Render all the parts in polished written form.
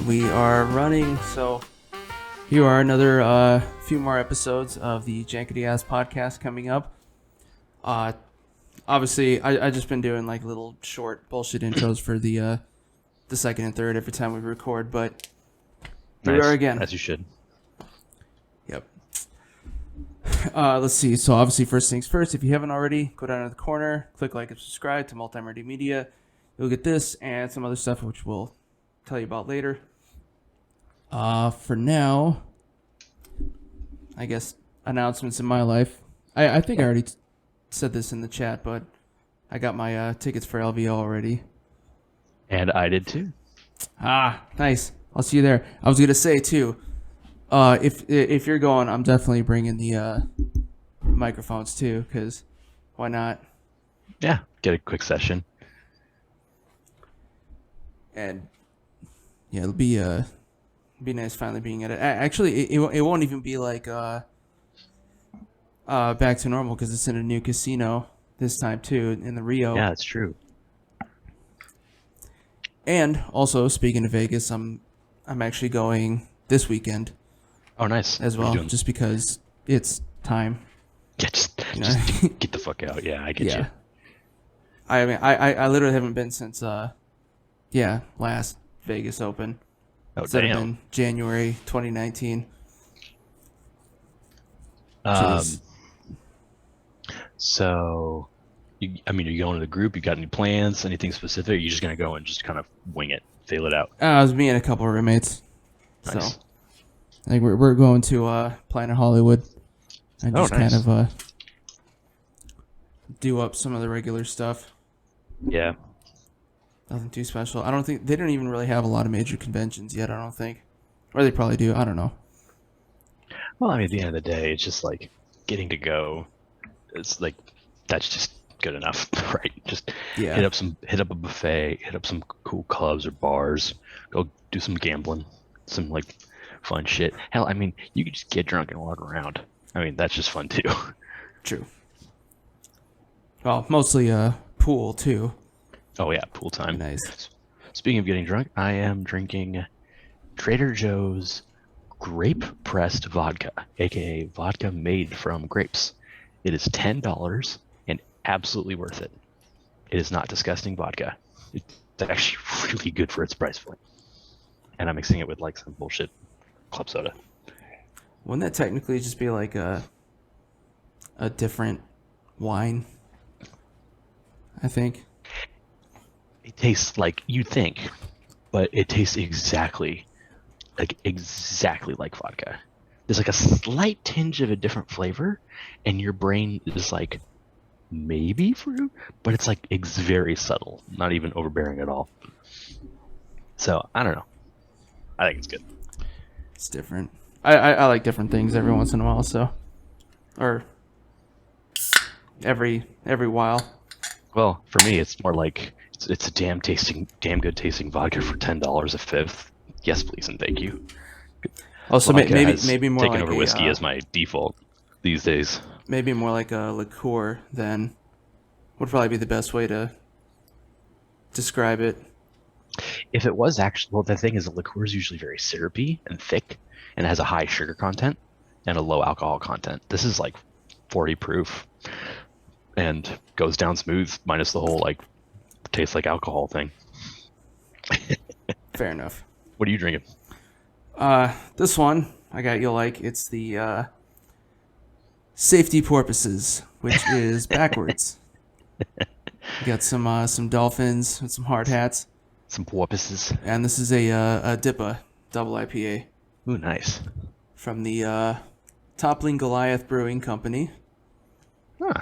We are running, so here are another few more episodes of the jankityasspodcast coming up. Obviously, I just been doing like little short bullshit intros for the second and third every time we record, but here we are again. As you should. Yep. Let's see. So obviously, first things first. If you haven't already, go down to the corner, click like and subscribe to Multi-Murdy Media. You'll get this and some other stuff which we'll tell you about later. For now, I guess announcements in my life. I think I already said this in the chat, but I got my tickets for LVO already. And I did too. Ah, nice. I'll see you there. I was gonna say too, if you're going, I'm definitely bringing the microphones too, because why not? Yeah, get a quick session. And yeah, it'll be nice finally being at it. Actually, it won't even be like back to normal because it's in a new casino this time too, in the Rio. Yeah, that's true. And also, speaking of Vegas, I'm actually going this weekend. Oh, nice. As well, just because it's time. Yeah, just get the fuck out. Yeah, I get you. I mean, I literally haven't been since last Vegas Open. Oh, Instead damn. of in January 2019. So, are you going to the group? You got any plans? Anything specific? Or are you just going to go and just kind of wing it, feel it out? It was me and a couple of roommates. Nice. So, I think we're going to Planet Hollywood and just nice. kind of do up some of the regular stuff. Yeah. Nothing too special. I don't think they don't even really have a lot of major conventions yet. I don't think, or they probably do. I don't know. Well, at the end of the day, it's just like getting to go. It's like that's just good enough, right? Just hit up a buffet, hit up some cool clubs or bars, go do some gambling, some like fun shit. Hell, you could just get drunk and walk around. That's just fun too. True. Well, mostly pool too. Oh yeah, pool time. Nice. Speaking of getting drunk, I am drinking Trader Joe's grape-pressed vodka, aka vodka made from grapes. It is $10 and absolutely worth it. It is not disgusting vodka. It's actually really good for its price point. And I'm mixing it with like some bullshit club soda. Wouldn't that technically just be like a different wine? I think. It tastes like you think, but it tastes exactly like vodka. There's like a slight tinge of a different flavor, and your brain is like, maybe fruit, but it's like it's very subtle, not even overbearing at all. So I don't know. I think it's good. It's different. I like different things every once in a while, so or every while. Well, for me, it's more like it's a damn good tasting vodka for $10 a fifth. Yes, please and thank you. Oh, so maybe more taking like over whiskey as my default these days. Maybe more like a liqueur then would probably be the best way to describe it. If it was actually, well, the thing is, a liqueur is usually very syrupy and thick, and it has a high sugar content and a low alcohol content. This is like 40 proof and goes down smooth, minus the whole like tastes like alcohol thing. Fair enough. What are you drinking? This one I got you'll like. It's the safety porpoises, which is backwards. You got some dolphins with some hard hats. Some porpoises. And this is a DIPA double IPA. Ooh, nice. From the topplinggoliathbrewingco company. Huh.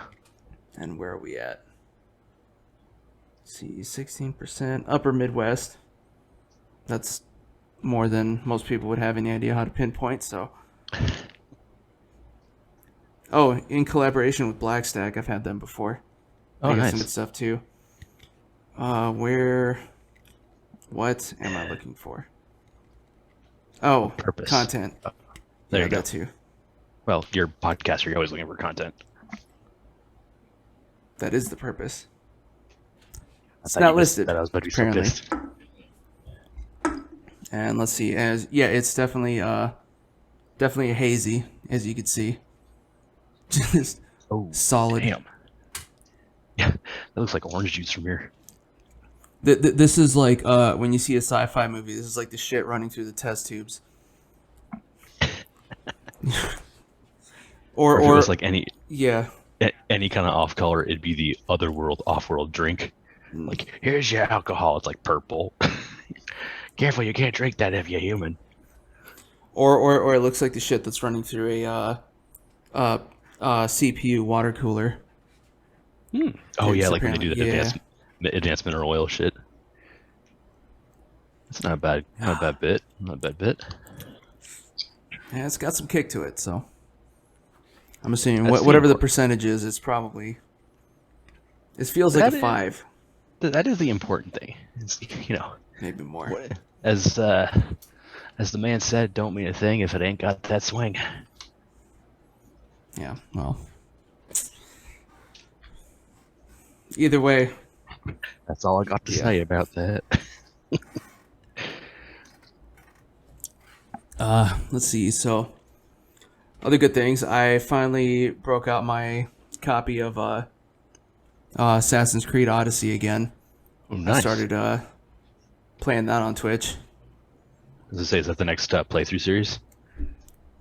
And where are we at? Let's see, 16% Upper Midwest. That's more than most people would have any idea how to pinpoint, so. Oh, in collaboration with Blackstack, I've had them before. Oh, nice. Some good stuff too. What am I looking for? Oh, Purpose. Content. There you go. That too. Well, you're a podcaster, you're always looking for content. That is the purpose. It's not listed, that I was about to be apparently. so pissed. And let's see, it's definitely definitely hazy, as you can see. Just solid. Damn. Yeah, that looks like orange juice from here. This is like when you see a sci-fi movie. This is like the shit running through the test tubes. or if it was like any any kind of off color, it'd be the otherworld off-world drink. Like, here's your alcohol. It's like purple. Careful, you can't drink that if you're human. Or it looks like the shit that's running through a CPU water cooler. Oh yeah, like when they do the advanced mineral oil shit. That's not a bad bit. Not a bad bit. Yeah, it's got some kick to it, so I'm assuming whatever the percentage is, it's probably. It feels like a 5. That is the important thing. It's, maybe more. As the man said, don't mean a thing if it ain't got that swing. Yeah, well. Either way. That's all I got to say about that. Let's see. So, other good things. I finally broke out my copy of Assassin's Creed Odyssey again. Oh, nice. I started playing that on Twitch. As I say, is that the next playthrough series?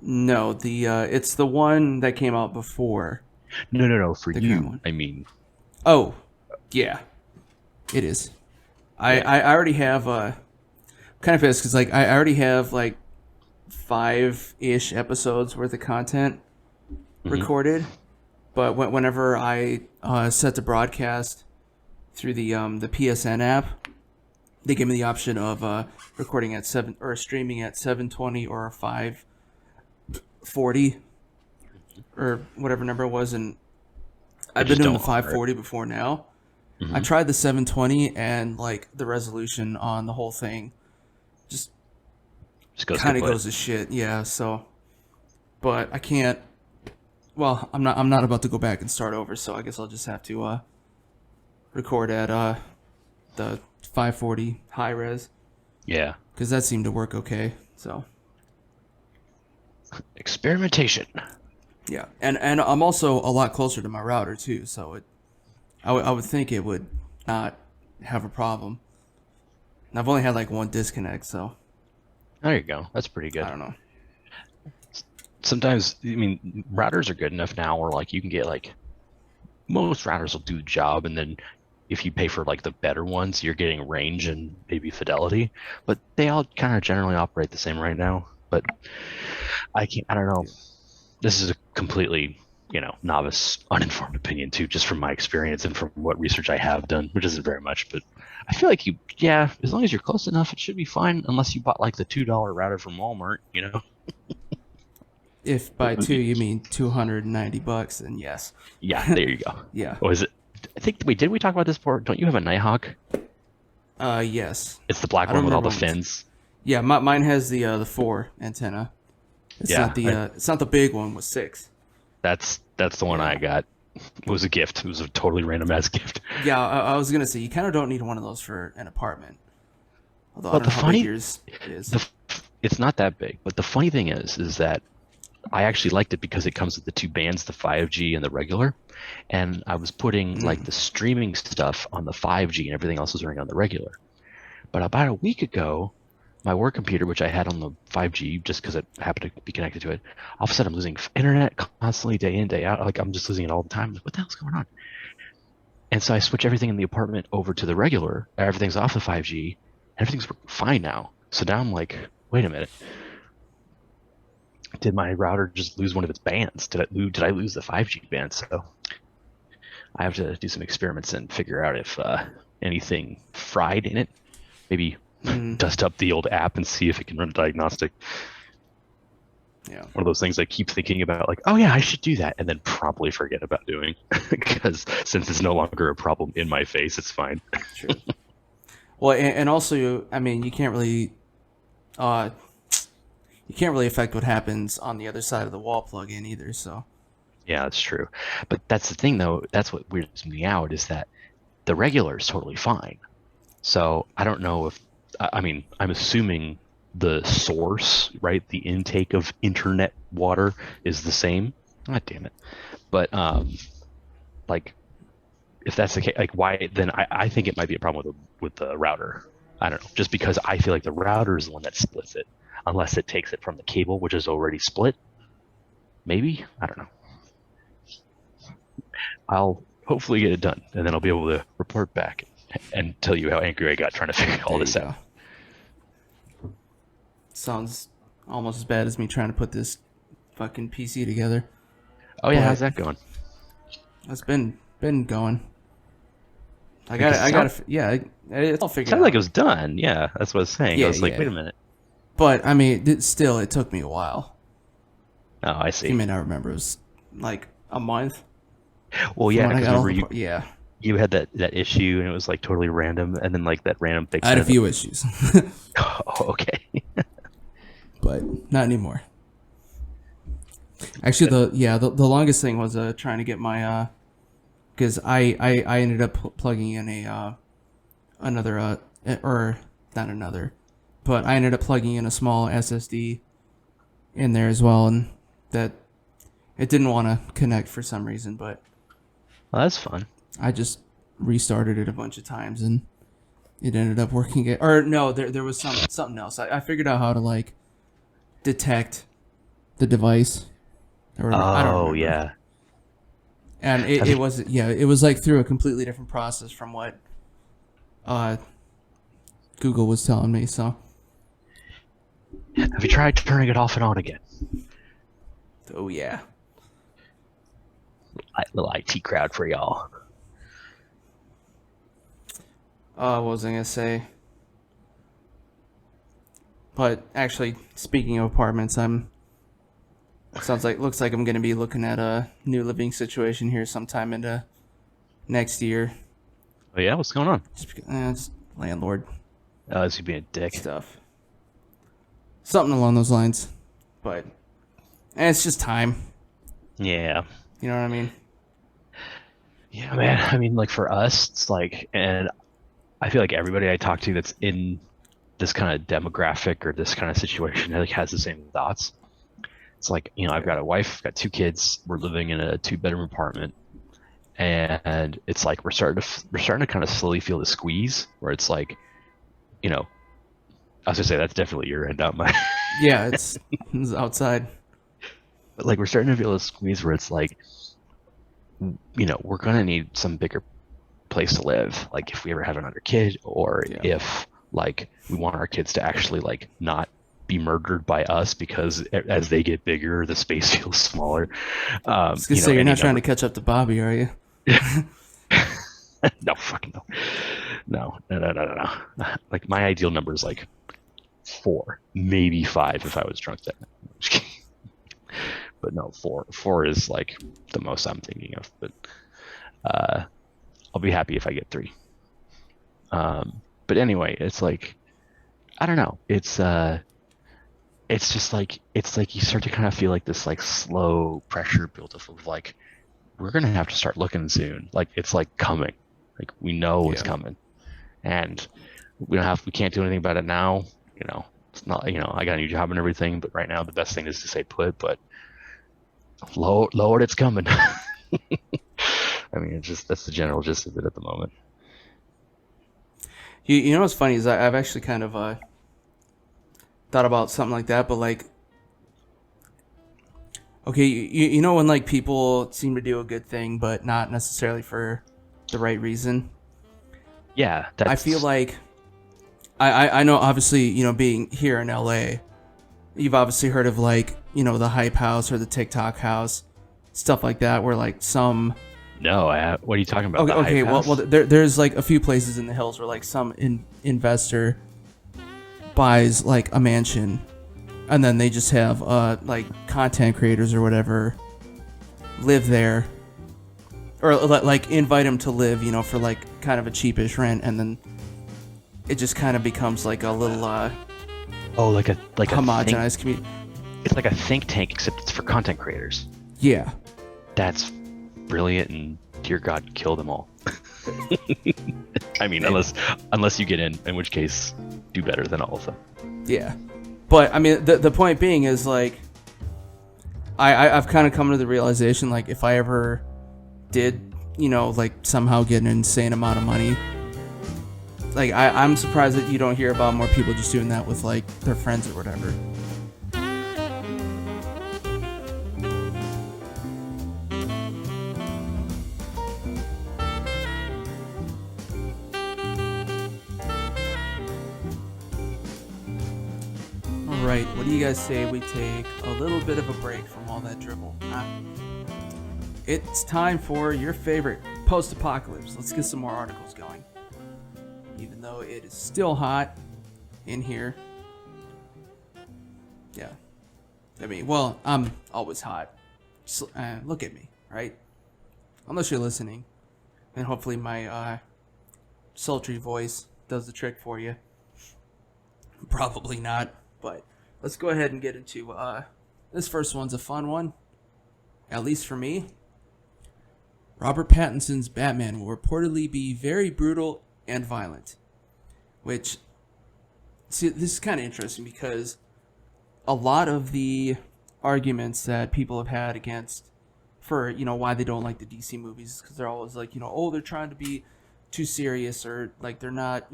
No, it's the one that came out before. No. For you, I mean. Oh, yeah, it is. I already have kind of pissed because like I already have like 5-ish episodes worth of content recorded, but whenever I set to broadcast through the PSN app, they give me the option of recording at 7 or streaming at 720 or 540 or whatever number it was, and I've been doing the 540 before now. I tried the 720 and like the resolution on the whole thing just kind of goes to shit. Yeah, so but I can't. Well, I'm not about to go back and start over, so I guess I'll just have to record at the 540 high res. Yeah, because that seemed to work okay. So experimentation. Yeah, and I'm also a lot closer to my router too, so I would think it would not have a problem. And I've only had like one disconnect, so. There you go. That's pretty good. I don't know. Sometimes, I mean, routers are good enough now where like you can get like, most routers will do the job, and then if you pay for like the better ones, you're getting range and maybe fidelity, but they all kind of generally operate the same right now. But I don't know. This is a completely, novice, uninformed opinion too, just from my experience and from what research I have done, which isn't very much, but I feel like as long as you're close enough, it should be fine, unless you bought like the $2 router from Walmart, If by 2 you mean $290, then yes. Yeah, there you go. Yeah. Oh, is it? I think, wait, did we talk about this before? Don't you have a Nighthawk? Yes. It's the black one with all the fins. Yeah, mine has the 4 antenna. It's not the big one with 6. That's the one I got. It was a gift. It was a totally random ass gift. Yeah, I was gonna say you kind of don't need one of those for an apartment. Although but I don't know how big yours is. It's not that big. But the funny thing is that I actually liked it because it comes with the 2 bands, the 5G and the regular. And I was putting like the streaming stuff on the 5G and everything else was running on the regular. But about a week ago, my work computer, which I had on the 5G just because it happened to be connected to it, all of a sudden I'm losing internet constantly, day in, day out. Like I'm just losing it all the time. Like, what the hell's going on? And so I switch everything in the apartment over to the regular. Everything's off the 5G. Everything's fine now. So now I'm like, wait a minute. Did my router just lose one of its bands? Did I lose the 5G band? So I have to do some experiments and figure out if anything fried in it. Maybe dust up the old app and see if it can run a diagnostic. Yeah. One of those things I keep thinking about, like, oh yeah, I should do that, and then promptly forget about doing. Because since it's no longer a problem in my face, it's fine. True. Well, and also, you can't really affect what happens on the other side of the wall plug-in either. So. Yeah, that's true. But that's the thing, though. That's what weirds me out, is that the regular is totally fine. So I don't know if, I'm assuming the source, right? The intake of internet water is the same. God damn it. But like if that's the case, like why then I think it might be a problem with the router. I don't know, just because I feel like the router is the one that splits it, unless it takes it from the cable, which is already split. Maybe, I don't know. I'll hopefully get it done, and then I'll be able to report back and tell you how angry I got trying to figure all this out. Sounds almost as bad as me trying to put this fucking PC together. Oh yeah, how's that going? It's been going. It's all figured out. Sounded like it was done. Yeah, that's what I was saying. Yeah, I was like, wait a minute. But I mean, it took me a while. Oh, I see. You may not remember. It was like a month. Well, yeah, because remember you had that issue, and it was like totally random, and then like that random fix. I had a few issues. Oh, okay. But not anymore. Actually, the longest thing was trying to get my because I ended up plugging in I ended up plugging in a small SSD in there as well, and that it didn't want to connect for some reason, but well, that's fun. I just restarted it a bunch of times and it ended up working. There was something else. I figured out how to like detect the device. Or I don't remember. Yeah. And it was like through a completely different process from what Google was telling me. So have you tried turning it off and on again? Oh yeah. Little IT crowd for y'all. What was I gonna say? But actually, speaking of apartments, looks like I'm gonna be looking at a new living situation here sometime into next year. Oh yeah, what's going on? Just landlord. Oh, is he being a dick? Stuff. Something along those lines. But it's just time. Yeah. You know what I mean? Yeah, man. I mean, like for us, it's like, and I feel like everybody I talk to that's in this kind of demographic or this kind of situation like has the same thoughts. It's like, I've got a wife, got 2 kids. We're living in a 2-bedroom apartment, and it's like we're starting to kind of slowly feel the squeeze where it's like, I was gonna say that's definitely your end, not mine. Yeah, it's outside. But like we're starting to feel a squeeze where it's like, we're gonna need some bigger place to live. Like if we ever have another kid, or if like we want our kids to actually like not be murdered by us because as they get bigger, the space feels smaller. I was gonna say, you're not trying to catch up to Bobby, are you? No, fucking no. Like my ideal number is like 4, maybe 5 if I was drunk that night. But no, 4 is like the most I'm thinking of. But I'll be happy if I get 3. But anyway, it's like, I don't know. It's just like you start to kind of feel like this like slow pressure built up of like, we're gonna have to start looking soon. Like it's like coming. Like we know it's coming, and we can't do anything about it now. It's not. I got a new job and everything, but right now the best thing is to stay put. But Lord, it's coming. I mean, that's the general gist of it at the moment. You know what's funny is I've actually kind of thought about something like that, but like, okay, you know when like people seem to do a good thing, but not necessarily for the right reason. Yeah, I feel like I know obviously being here in LA, you've obviously heard of like the hype house or the TikTok house, stuff like that, where like some. No, what are you talking about? Okay, well, there's like a few places in the hills where like some investor buys like a mansion, and then they just have like content creators or whatever live there, or like invite them to live, for like kind of a cheapish rent, and then it just kind of becomes like a little like a homogenized community. It's like a think tank, except it's for content creators. Yeah, that's brilliant, and dear God, kill them all. I mean, unless you get in which case, do better than all of them. Yeah, But I mean, the point being is like, I've kind of come to the realization, like, if I ever did, like somehow get an insane amount of money, like I'm surprised that you don't hear about more people just doing that with like their friends or whatever. Alright, what do you guys say we take a little bit of a break from all that dribble? It's time for your favorite post-apocalypse. Let's get some more articles going. Even though it is still hot in here. Yeah. I mean, well, I'm always hot. Just, look at me, right? Unless you're listening. And hopefully my sultry voice does the trick for you. Probably not, but let's go ahead and get into this first one's a fun one, at least for me. Robert Pattinson's Batman will reportedly be very brutal and violent. Which, see, this is kind of interesting because a lot of the arguments that people have had against, for, why they don't like the DC movies, because they're always like, oh, they're trying to be too serious, or like they're not,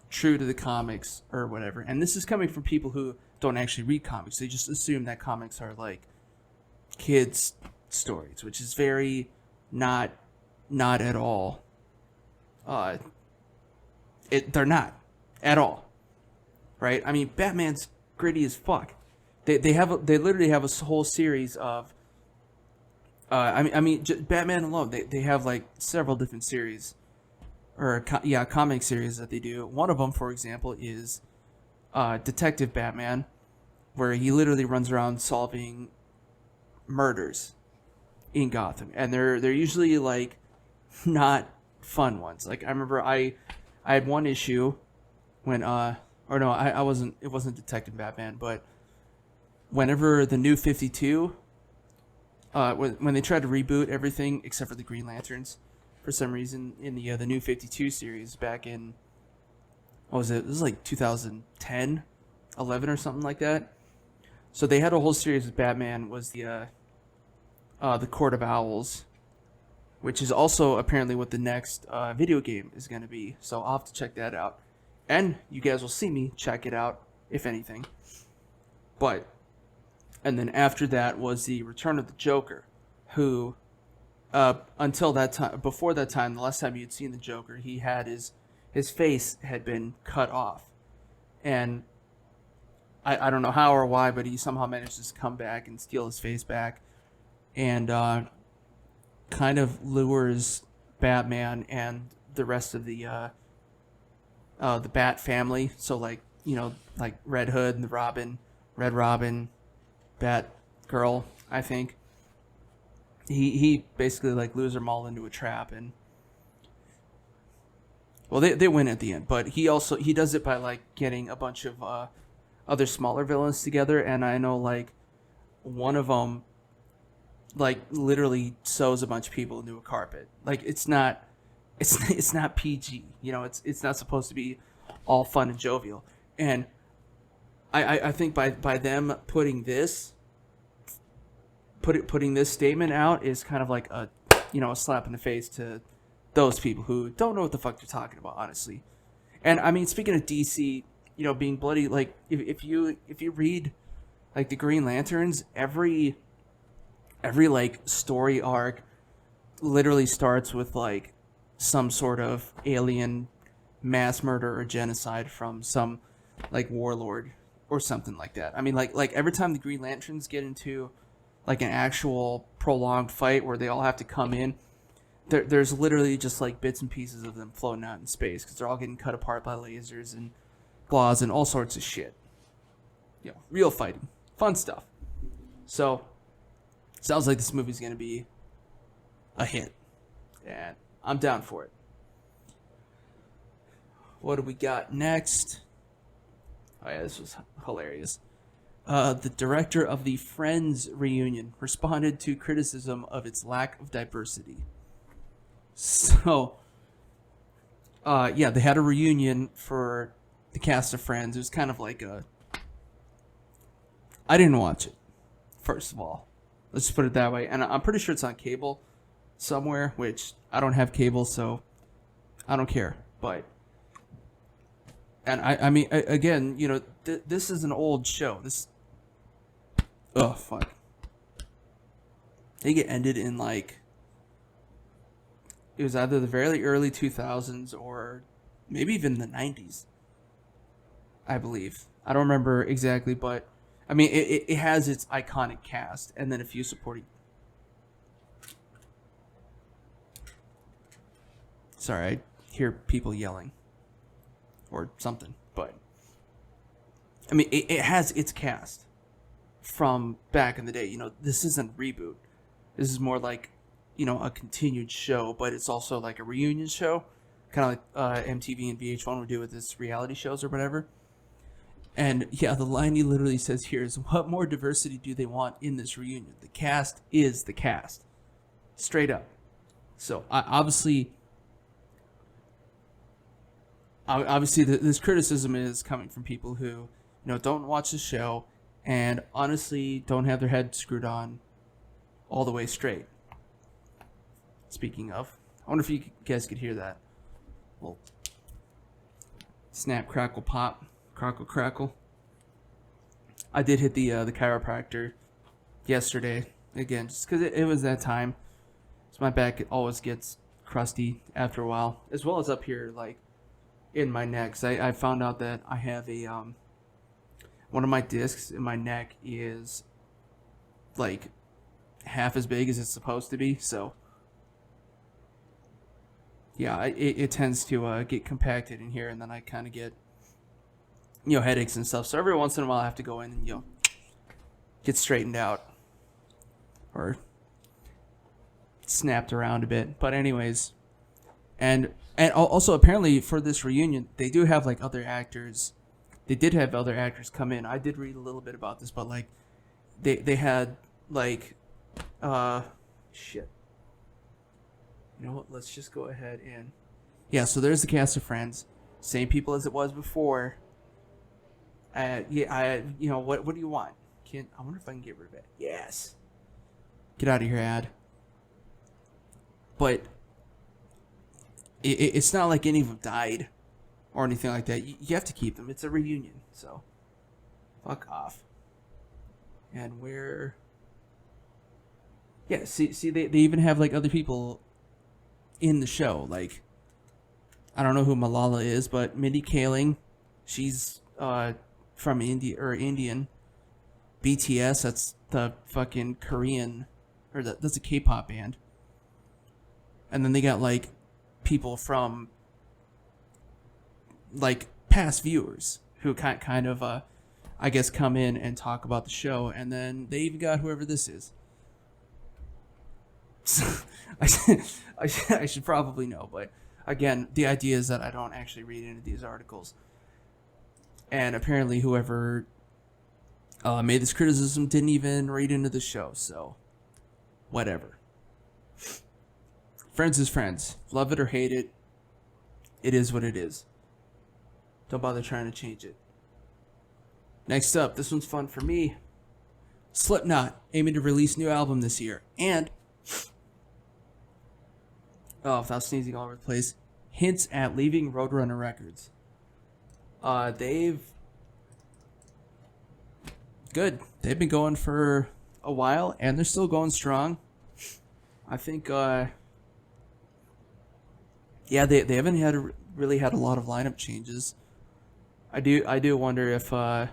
true to the comics or whatever. And this is coming from people who don't actually read comics. They just assume that comics are like kids' stories, which is very not at all. They're not at all, right? I mean, Batman's gritty as fuck. They literally have a whole series of. Batman alone. They have like several different series, or comic series that they do. One of them, for example, is Detective Batman, where he literally runs around solving murders in Gotham, and they're usually like not fun ones. Like I remember I had one issue when I wasn't, it wasn't Detective Batman, but whenever the New 52 when they tried to reboot everything except for the Green Lanterns for some reason in the New 52 series back in, what was it? It was like 2010, 11 or something like that. So they had a whole series of Batman was the Court of Owls, which is also apparently what the next video game is going to be. So I'll have to check that out. And you guys will see me check it out, if anything. And then after that was the Return of the Joker, who, until that time, before that time, the last time you'd seen the Joker, he had his face had been cut off. And I don't know how or why, but he somehow managed to come back and steal his face back. And kind of lures Batman and the rest of the Bat family. So like Red Hood and the Red Robin, Batgirl, I think. He basically like lures them all into a trap, and well, they win at the end. But he does it by like getting a bunch of other smaller villains together, and I know like one of them like literally sews a bunch of people into a carpet. Like it's not PG, it's not supposed to be all fun and jovial. And I think by them putting this statement out is kind of like a slap in the face to those people who don't know what the fuck they're talking about, honestly. And I mean, speaking of DC, being bloody, like if you read like the Green Lanterns, every like story arc literally starts with like some sort of alien mass murder or genocide from some like warlord or something like that. I mean, like every time the Green Lanterns get into like an actual prolonged fight where they all have to come in, there's literally just like bits and pieces of them floating out in space because they're all getting cut apart by lasers and claws and all sorts of shit. Real fighting, fun stuff. So sounds like this movie's gonna be a hit, and I'm down for it. What do we got next? Oh yeah, this was hilarious. The director of the Friends reunion responded to criticism of its lack of diversity. So, they had a reunion for the cast of Friends. It was kind of like I didn't watch it, first of all. Let's just put it that way. And I'm pretty sure it's on cable somewhere, which I don't have cable, so I don't care. But, and I mean, again, you know, this is an old show. Oh, fuck. I think it ended in, like, it was either the very early 2000s or maybe even the 90s, I believe. I don't remember exactly, but, I mean, it has its iconic cast and then a few supporting. Sorry, I hear people yelling or something, but, I mean, it has its cast from back in the day. You know, this isn't a reboot. This is more like, you know, a continued show, but it's also like a reunion show, kind of like MTV and VH1 would do with its reality shows or whatever. And yeah, the line he literally says here is, what more diversity do they want in this reunion? The cast is the cast. Straight up. So obviously this criticism is coming from people who, you know, don't watch the show and honestly don't have their head screwed on all the way straight. Speaking of, I wonder if you guys could hear that. Well, snap, crackle, pop, crackle, crackle. I did hit the chiropractor yesterday again, just because it was that time. So my back always gets crusty after a while, as well as up here, like in my neck. So I found out that I have a one of my discs in my neck is like half as big as it's supposed to be. So yeah, it tends to get compacted in here, and then I kind of get, you know, headaches and stuff. So every once in a while I have to go in and, you know, get straightened out or snapped around a bit. But anyways, and also apparently for this reunion they do have like other actors. They did have other actors come in. I did read a little bit about this, but like they had like shit. You know what? Let's just go ahead and yeah. So there's the cast of Friends, same people as it was before. Yeah, you know what do you want? I wonder if I can get rid of it. Yes. Get out of here, ad. But it's not like any of them died or anything like that. You have to keep them. It's a reunion, so fuck off. And where? Yeah, see, they even have like other people in the show. Like, I don't know who Malala is, but Mindy Kaling, she's from India or Indian. BTS, that's the fucking Korean, or that's a K-pop band. And then they got like people from like past viewers who kind of I guess come in and talk about the show, and then they even got whoever this is. I should probably know, but again, the idea is that I don't actually read into these articles. And apparently whoever made this criticism didn't even read into the show, so whatever. Friends is Friends. Love it or hate it, it is what it is. Don't bother trying to change it. Next up, this one's fun for me. Slipknot aiming to release new album this year, and without sneezing all over the place, hints at leaving Roadrunner Records. They've been going for a while, and they're still going strong. I think, they haven't really had a lot of lineup changes. I do wonder if, fuck.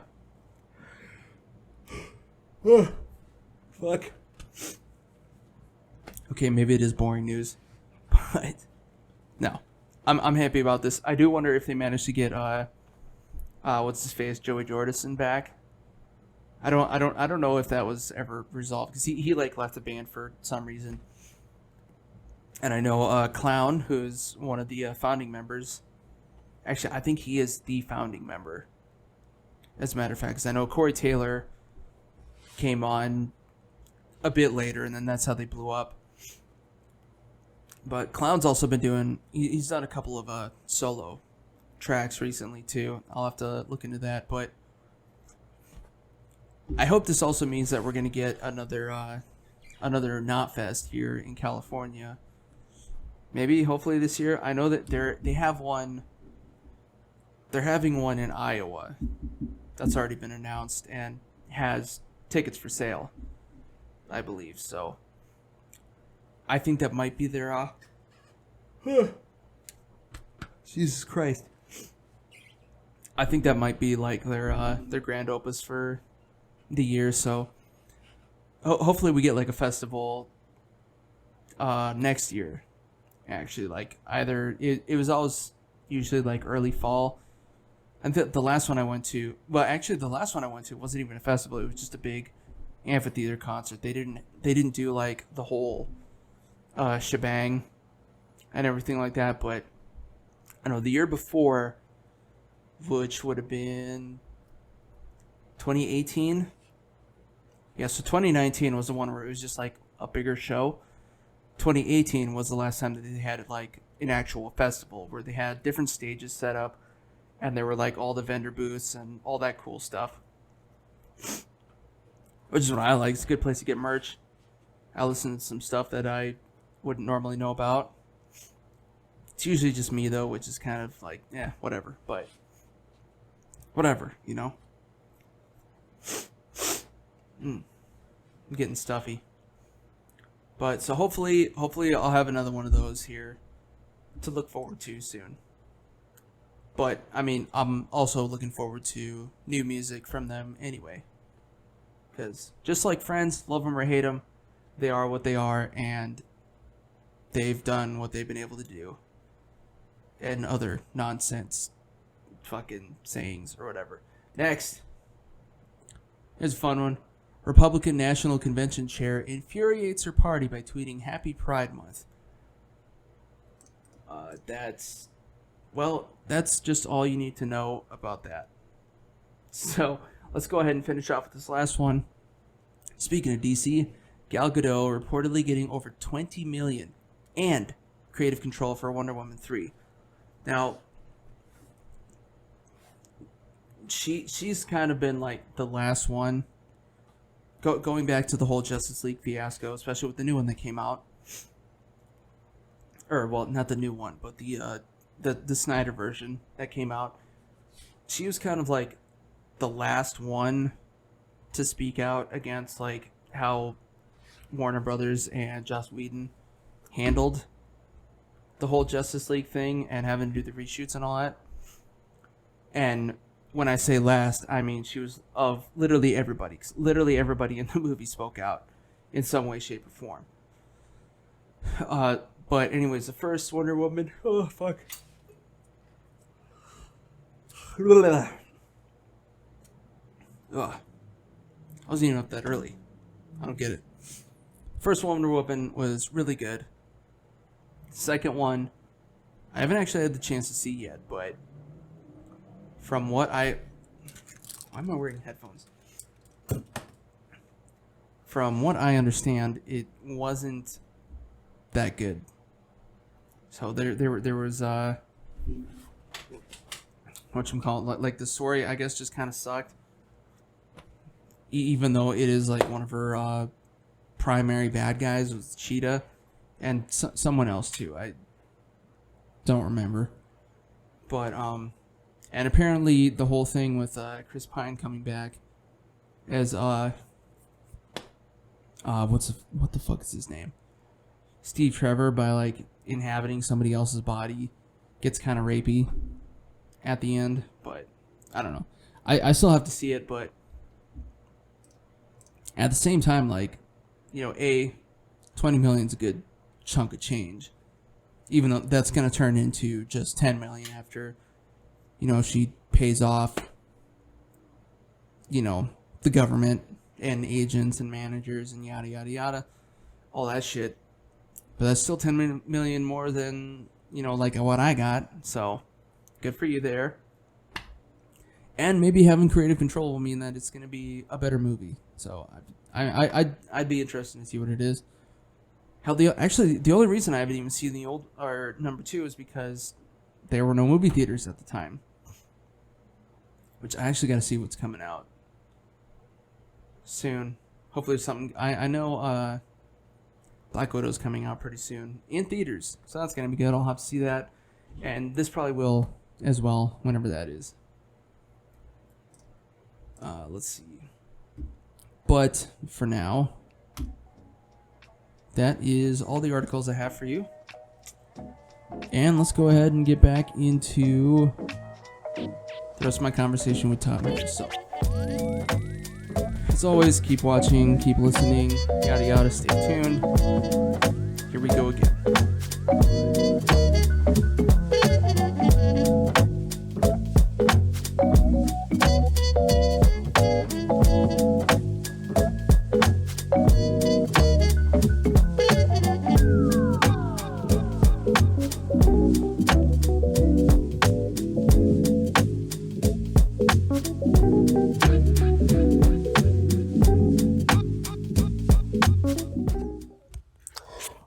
Okay, maybe it is boring news, but no, I'm happy about this. I do wonder if they managed to get what's his face, Joey Jordison back. I don't know if that was ever resolved, because he like left the band for some reason. And I know Clown, who's one of the founding members. Actually, I think he is the founding member, as a matter of fact, because I know Corey Taylor came on a bit later, and then that's how they blew up. But Clown's also been he's done a couple of solo tracks recently too. I'll have to look into that, but I hope this also means that we're gonna get another Knotfest here in California. Maybe, hopefully this year. I know that they have one. They're having one in Iowa. That's already been announced and has tickets for sale, I believe. So I think that might be their Jesus Christ. I think that might be like their grand opus for the year. So hopefully we get like a festival next year. Actually, like either it was always usually like early fall. And the last one I went to, the last one I went to wasn't even a festival. It was just a big amphitheater concert. They didn't do like the whole shebang and everything like that. But I know the year before, which would have been 2018. Yeah, so 2019 was the one where it was just like a bigger show. 2018 was the last time that they had like an actual festival where they had different stages set up and there were like all the vendor booths and all that cool stuff, which is what I like. It's a good place to get merch. I listen to some stuff that I wouldn't normally know about. It's usually just me though, which is kind of like, yeah, whatever, but whatever, you know. I'm getting stuffy. But so hopefully I'll have another one of those here to look forward to soon. But I mean, I'm also looking forward to new music from them anyway. Because just like Friends, love them or hate them, they are what they are, and they've done what they've been able to do. And other nonsense fucking sayings or whatever. Next. Here's a fun one. Republican National Convention chair infuriates her party by tweeting Happy Pride Month. That's just all you need to know about that. So let's go ahead and finish off with this last one. Speaking of DC, Gal Gadot reportedly getting over $20 million and creative control for Wonder Woman 3. Now, she's kind of been like the last one. Going back to the whole Justice League fiasco, especially with the new one that came out. Or, well, not the new one, but the Snyder version that came out. She was kind of like the last one to speak out against like how Warner Brothers and Joss Whedon handled the whole Justice League thing and having to do the reshoots and all that. And when I say last, I mean she was of literally everybody. Literally everybody in the movie spoke out in some way, shape, or form. But anyways, the first Wonder Woman. Oh, fuck. Ugh. I wasn't even up that early. I don't get it. First Wonder Woman was really good. Second one, I haven't actually had the chance to see yet, but from what why am I wearing headphones? From what I understand, it wasn't that good. So there was whatchamacallit, like the story I guess just kind of sucked. Even though it is like one of her primary bad guys was Cheetah and someone else too. I don't remember. But and apparently the whole thing with Chris Pine coming back as what the fuck is his name? Steve Trevor, by like inhabiting somebody else's body, gets kind of rapey at the end. But I don't know. I still have to see it, but at the same time, like, you know, $20 million is a good chunk of change, even though that's gonna turn into just $10 million after, you know, she pays off, you know, the government and agents and managers and yada yada yada, all that shit. But that's still $10 million more than, you know, like what I got. So good for you there. And maybe having creative control will mean that it's gonna be a better movie. So I'd be interested to see what it is. Hell, the only reason I haven't even seen the old or number 2 is because there were no movie theaters at the time. Which I actually got to see what's coming out soon. Hopefully there's something. I know Black Widow's coming out pretty soon in theaters, so that's gonna be good. I'll have to see that, and this probably will as well whenever that is. Let's see. But for now, that is all the articles I have for you. And let's go ahead and get back into the rest of my conversation with Mattijs. So, as always, keep watching, keep listening, yada yada, stay tuned. Here we go again.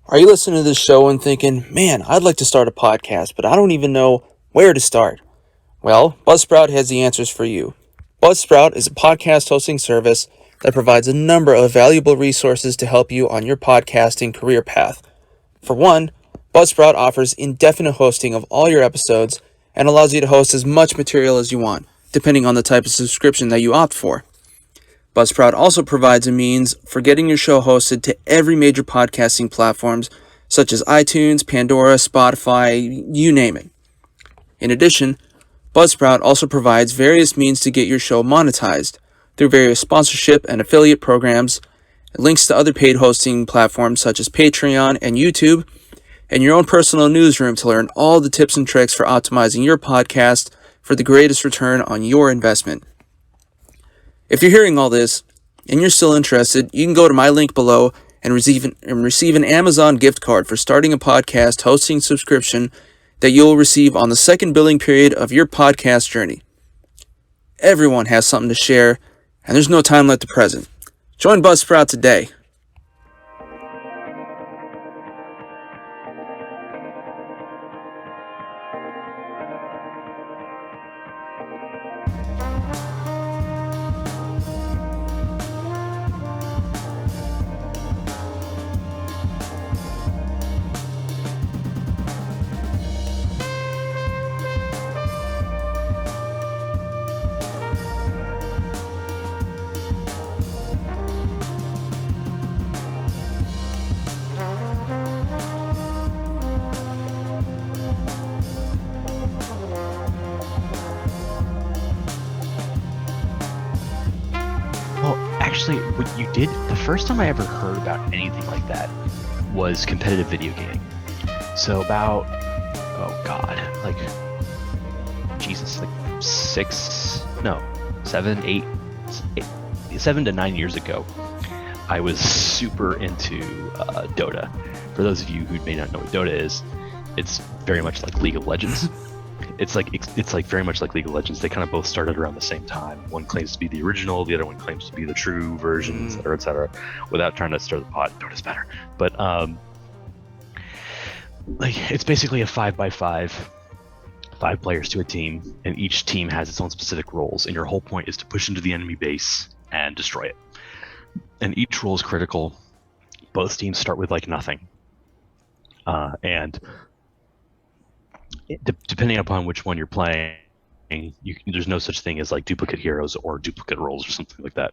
Are you listening to this show and thinking, man, I'd like to start a podcast, but I don't even know where to start? Well, Buzzsprout has the answers for you. Buzzsprout is a podcast hosting service that provides a number of valuable resources to help you on your podcasting career path. For one, Buzzsprout offers indefinite hosting of all your episodes and allows you to host as much material as you want, depending on the type of subscription that you opt for. Buzzsprout also provides a means for getting your show hosted to every major podcasting platforms such as iTunes, Pandora, Spotify, you name it. In addition, Buzzsprout also provides various means to get your show monetized through various sponsorship and affiliate programs, links to other paid hosting platforms such as Patreon and YouTube, and your own personal newsroom to learn all the tips and tricks for optimizing your podcast for the greatest return on your investment. If you're hearing all this and you're still interested, you can go to my link below and receive an Amazon gift card for starting a podcast hosting subscription that you'll receive on the second billing period of your podcast journey. Everyone has something to share, and there's no time like the present. Join Buzzsprout today. Actually, what you did, the first time I ever heard about anything like that was competitive video gaming. So about, oh God, like, Jesus, like 7 to 9 years ago, I was super into Dota. For those of you who may not know what Dota is, it's very much like League of Legends. It's like very much like League of Legends. They kind of both started around the same time. One claims to be the original, the other one claims to be the true version, et cetera, without trying to stir the pot. Dota's better. But like it's basically a 5x5, 5 players to a team, and each team has its own specific roles, and your whole point is to push into the enemy base and destroy it. And each role is critical. Both teams start with like nothing. And depending upon which one you're playing, there's no such thing as like duplicate heroes or duplicate roles or something like that.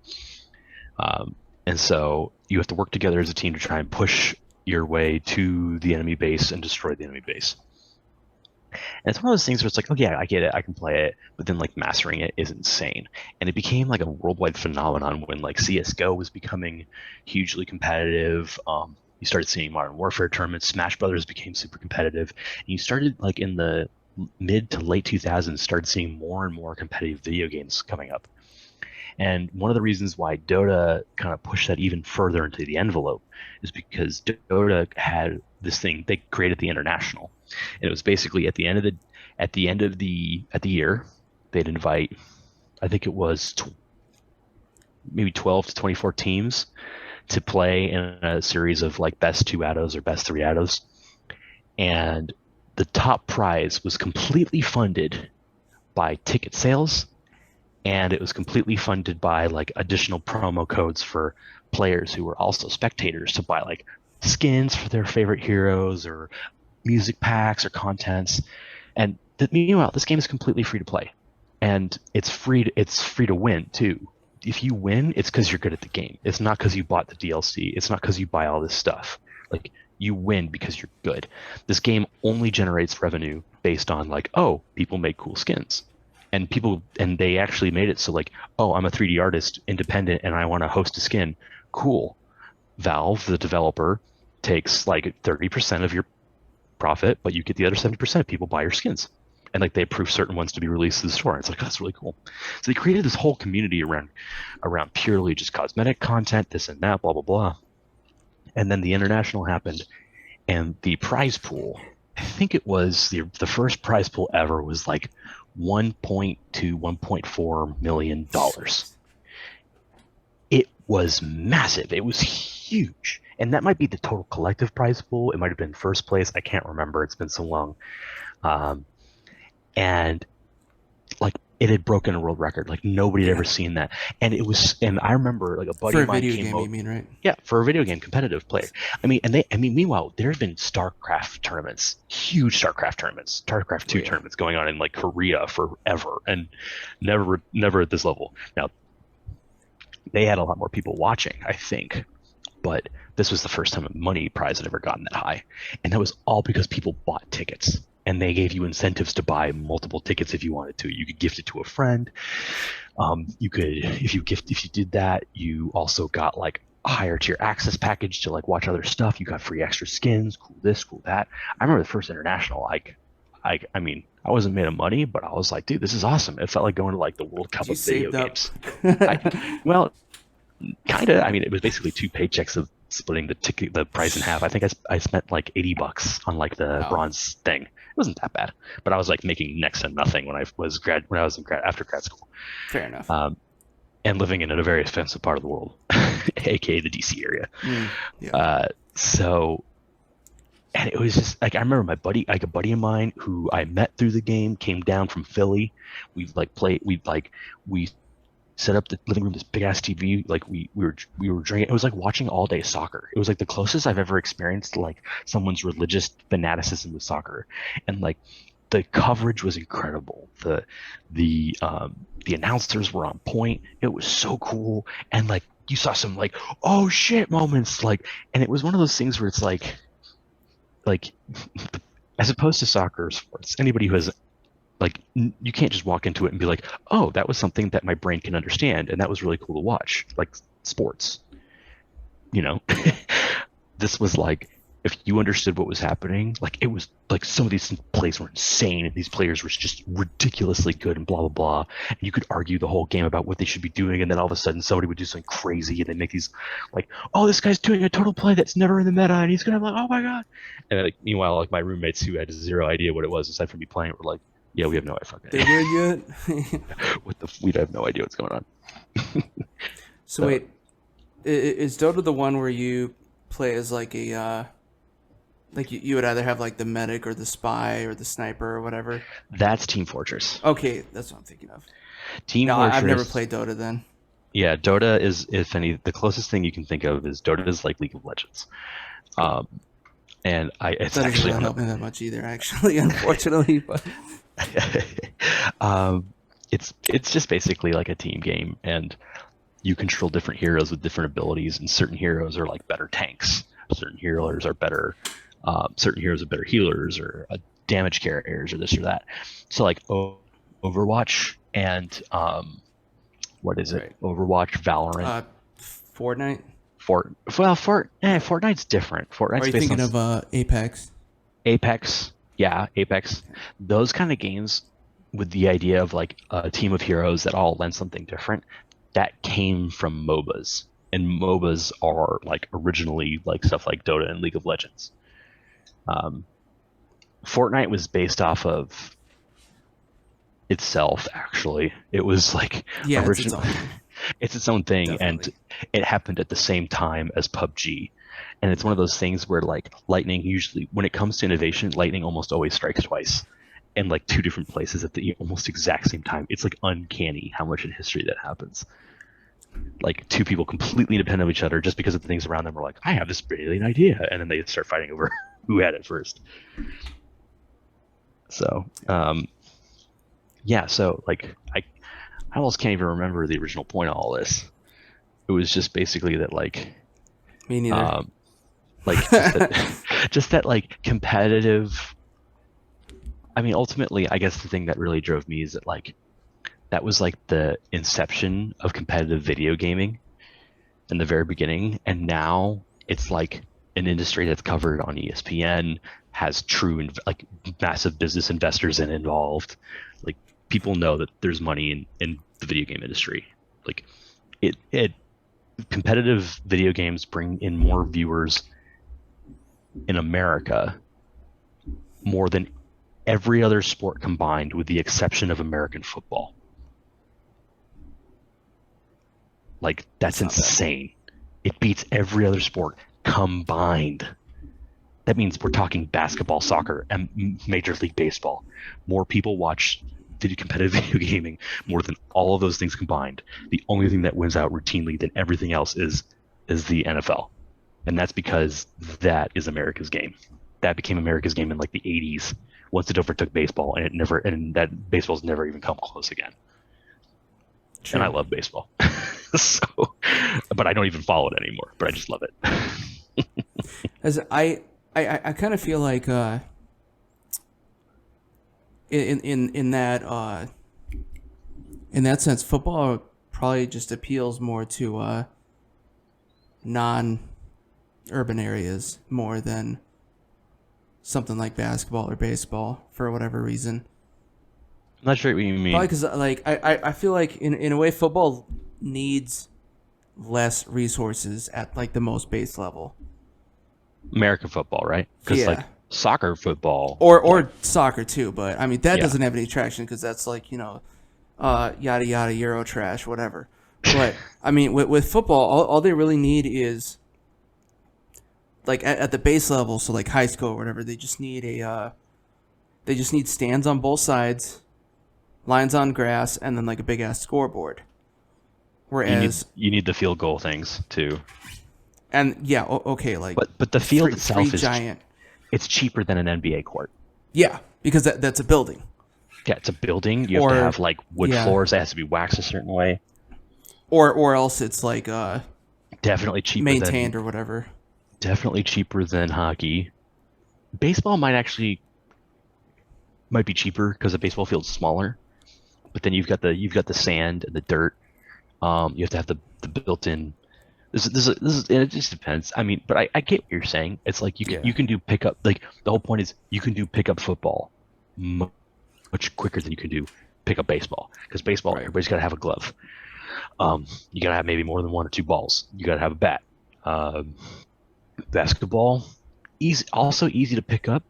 And so you have to work together as a team to try and push your way to the enemy base and destroy the enemy base. And it's one of those things where it's like, oh yeah, I get it, I can play it, but then like mastering it is insane. And it became like a worldwide phenomenon when like CSGO was becoming hugely competitive. You started seeing Modern Warfare tournaments. Smash Brothers became super competitive. And you started like in the mid to late 2000s, started seeing more and more competitive video games coming up. And one of the reasons why Dota kind of pushed that even further into the envelope is because Dota had this thing. They created the International, and it was basically at the end of the year, they'd invite, I think it was maybe 12 to 24 teams to play in a series of like best 2 autos or best 3 autos, and the top prize was completely funded by ticket sales, and it was completely funded by like additional promo codes for players who were also spectators to buy like skins for their favorite heroes or music packs or contents. And meanwhile, this game is completely free to play, and it's free to win too. If you win, it's because you're good at the game. It's not because you bought the DLC. It's not because you buy all this stuff. Like, you win because you're good. This game only generates revenue based on like, oh, people make cool skins. And they actually made it so like, oh, I'm a 3D artist, independent, and I want to host a skin. Cool. Valve, the developer, takes like 30% of your profit, but you get the other 70% if people buy your skins. And like they approve certain ones to be released to the store. It's like, that's really cool. So they created this whole community around purely just cosmetic content, this and that, blah, blah, blah. And then the international happened, and the prize pool, I think it was the first prize pool ever was like $1.2, $1.4 million. It was massive. It was huge. And that might be the total collective prize pool. It might have been first place. I can't remember. It's been so long. And like it had broken a world record. Like nobody had ever seen that. And I remember like a buddy of mine came over. For a video game, you mean, right? Yeah, for a video game competitive player. Meanwhile, there have been StarCraft tournaments, huge StarCraft tournaments, StarCraft 2 tournaments going on in like Korea forever, and never at this level. Now, they had a lot more people watching, I think, but this was the first time a money prize had ever gotten that high. And that was all because people bought tickets. And they gave you incentives to buy multiple tickets if you wanted to. You could gift it to a friend. You could, if you did that, you also got like a higher tier access package to like watch other stuff. You got free extra skins, cool this, cool that. I remember the first international. I wasn't made of money, but I was like, dude, this is awesome. It felt like going to like the World Cup of video games. Well, kind of. I mean, it was basically 2 paychecks of splitting the price in half. I think I spent like $80 on like the bronze thing. It wasn't that bad, but I was like making next to nothing when I was after grad school. Fair enough. And living in a very expensive part of the world, aka the DC area. And it was just like, I remember a buddy of mine who I met through the game came down from Philly. We set up the living room, this big ass TV. Like we were drinking. It was like watching all day soccer. It was like the closest I've ever experienced to like someone's religious fanaticism with soccer. And like the coverage was incredible. The announcers were on point. It was so cool. And like you saw some like, oh shit moments. Like, and it was one of those things where it's like as opposed to soccer or sports, anybody who has like, you can't just walk into it and be like, oh, that was something that my brain can understand, and that was really cool to watch. Like sports, this was like, if you understood what was happening, like it was like some of these plays were insane, and these players were just ridiculously good, and blah blah blah. And you could argue the whole game about what they should be doing, and then all of a sudden somebody would do something crazy, and they make these like, oh, this guy's doing a total play that's never in the meta, and he's gonna be like, oh my god. And like meanwhile, like my roommates who had zero idea what it was aside from me playing it were like, yeah, we have no idea. They win yet? We have no idea what's going on. So wait, is Dota the one where you play as like a like you would either have like the medic or the spy or the sniper or whatever? That's Team Fortress. Okay, that's what I'm thinking of. Fortress. I've never played Dota then. Yeah, Dota is, if any, the closest thing you can think of is Dota is like League of Legends. And it's that actually doesn't help me that much either, actually, unfortunately. But it's just basically like a team game, and you control different heroes with different abilities, and certain heroes are like better tanks, certain heroes are better healers or damage carriers or this or that. So like Overwatch and what is it? Right. Overwatch, Valorant, Fortnite. Fortnite's different. Fortnite's are you thinking of Apex? Apex. Yeah, Apex. Those kind of games with the idea of like a team of heroes that all lend something different, that came from MOBAs. And MOBAs are like originally like stuff like Dota and League of Legends. Fortnite was based off of itself, actually. It was like original. It's its own thing. Definitely. And it happened at the same time as PUBG. And it's one of those things where like lightning usually, when it comes to innovation, lightning almost always strikes twice in like two different places at the almost exact same time. It's like uncanny how much in history that happens. Like two people completely independent of each other just because of the things around them are like, I have this brilliant idea. And then they start fighting over who had it first. So, yeah, so like I almost can't even remember the original point of all this. It was just basically that like, Me neither. like just that like competitive. I mean, ultimately, I guess the thing that really drove me is that like that was like the inception of competitive video gaming in the very beginning, and now it's like an industry that's covered on ESPN, has true like massive business investors involved. Like people know that there's money in the video game industry. Like it competitive video games bring in more viewers in America more than every other sport combined, with the exception of American football. Like that's insane. It beats every other sport combined. That means we're talking basketball, soccer, and Major League Baseball. More people watch competitive video gaming more than all of those things combined. The only thing that wins out routinely than everything else is the NFL. And that's because that is America's game. That became America's game in like the 80s once it overtook baseball, and that baseball's never even come close again. True. And I love baseball. So, but I don't even follow it anymore, but I just love it. As I kind of feel like in that sense, football probably just appeals more to non-urban areas more than something like basketball or baseball for whatever reason. I'm not sure what you mean. Probably because like I feel like in a way football needs less resources at like the most base level. American football, right? Because like soccer football or soccer too, but I mean that doesn't have any traction because that's like yada yada Euro trash whatever. But I mean with football, all they really need is like at the base level, so like high school or whatever, they just need stands on both sides, lines on grass, and then like a big ass scoreboard. Whereas you need the field goal things too. And yeah, okay, like but the field itself is giant. It's cheaper than an NBA court. Yeah, because that's a building. Yeah, it's a building. You have to have like wood floors. It has to be waxed a certain way. Or else it's like definitely cheaper maintained or whatever. Definitely cheaper than hockey. Baseball might be cheaper because the baseball field's smaller, but then you've got the sand and the dirt. You have to have the built-in. This is it just depends. I mean, but I get what you're saying. It's like you can do pickup. Like the whole point is you can do pickup football much quicker than you can do pickup baseball, because baseball everybody's got to have a glove. You got to have maybe more than one or two balls. You got to have a bat. Basketball, also easy to pick up,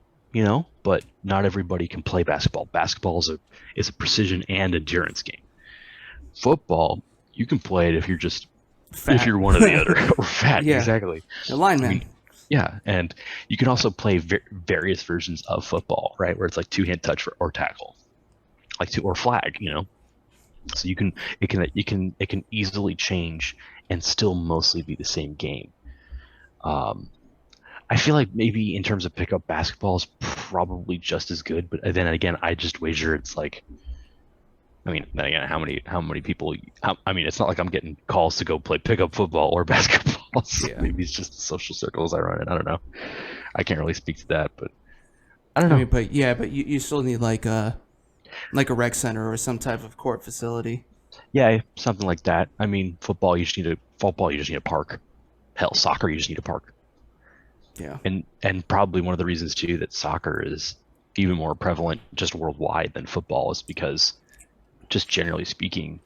but not everybody can play basketball. Basketball is a precision and endurance game. Football, you can play it if you're just fat. If you're one or the other, or fat. Yeah. Exactly. The lineman. I mean, yeah, and you can also play various versions of football, right, where it's like two-hand touch or tackle, or flag, So it can easily change and still mostly be the same game. I feel like maybe in terms of pickup, basketball is probably just as good, but then again, I just wager it's like, I mean, then again, how many people? I mean, it's not like I'm getting calls to go play pickup football or basketball. So maybe it's just the social circles I run in. I don't know. I can't really speak to that, but I don't know. I mean, but you still need like a rec center or some type of court facility. Yeah, something like that. I mean, football you just need a park. Hell, soccer you just need a park. Yeah. And probably one of the reasons too that soccer is even more prevalent just worldwide than football is because, just generally speaking,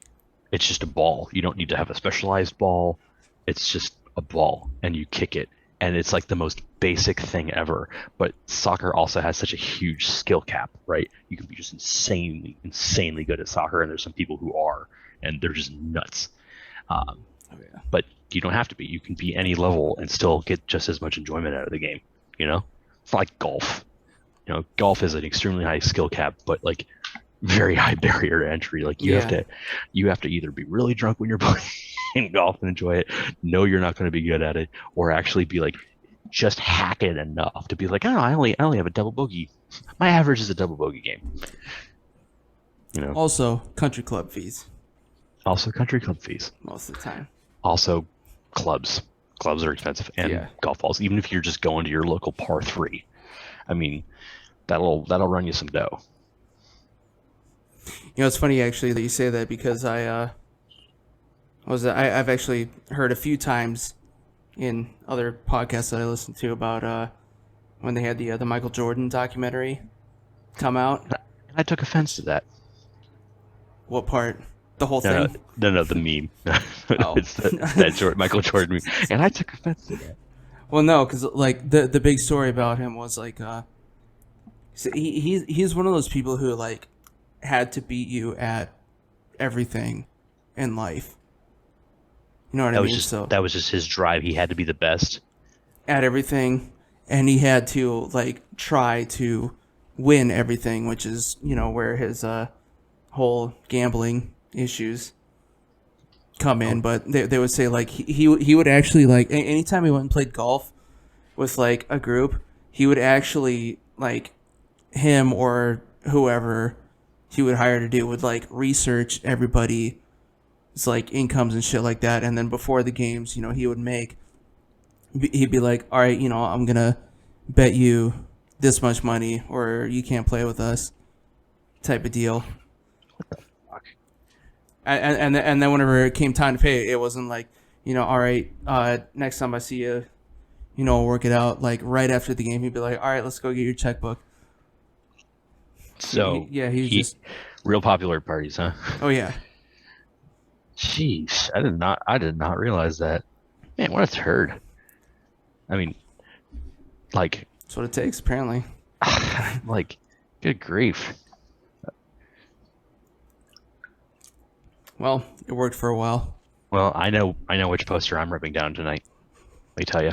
it's just a ball. You don't need to have a specialized ball. It's just a ball and you kick it. And it's like the most basic thing ever. But soccer also has such a huge skill cap, right? You can be just insanely good at soccer. And there's some people who are, and they're just nuts. But you don't have to be. You can be any level and still get just as much enjoyment out of the game. You know, it's not like golf. You know, golf is an extremely high skill cap, but like very high barrier to entry. Like you have to either be really drunk when you're playing golf and enjoy it, know you're not going to be good at it, or actually be like just hack it enough to be like, oh, I only have a double bogey. My average is a double bogey game. You know. Also, country club fees. Also, country club fees. Most of the time. Also, clubs. Clubs are expensive, and golf balls. Even if you're just going to your local par 3, I mean, that'll run you some dough. You know, it's funny actually that you say that, because I've actually heard a few times in other podcasts that I listened to about when they had the Michael Jordan documentary come out. I took offense to that. What part? The whole thing? No, the meme. Oh. It's that Michael Jordan meme, and I took offense to that. Well, no, because like the big story about him was like he's one of those people who like had to beat you at everything in life. You know what I mean? That was just his drive. He had to be the best at everything, and he had to like try to win everything, which is, you know, where his whole gambling issues come in. But they would say like he would actually, like, anytime he went and played golf with like a group, he would actually, like, him or whoever he would hire to do would like research everybody's like incomes and shit like that, and then before the games, you know, he'd be like, all right, you know, I'm gonna bet you this much money or you can't play with us, type of deal. What the fuck? And then whenever it came time to pay, it wasn't like, you know, all right, next time I see you, you know, work it out. Like right after the game, he'd be like, all right, let's go get your checkbook. So he's just real popular at parties, huh? Oh yeah. Jeez, I did not realize that. Man, what a turd. I mean, like, that's what it takes, apparently. like, good grief. Well, it worked for a while. Well, I know which poster I'm ripping down tonight. Let me tell you.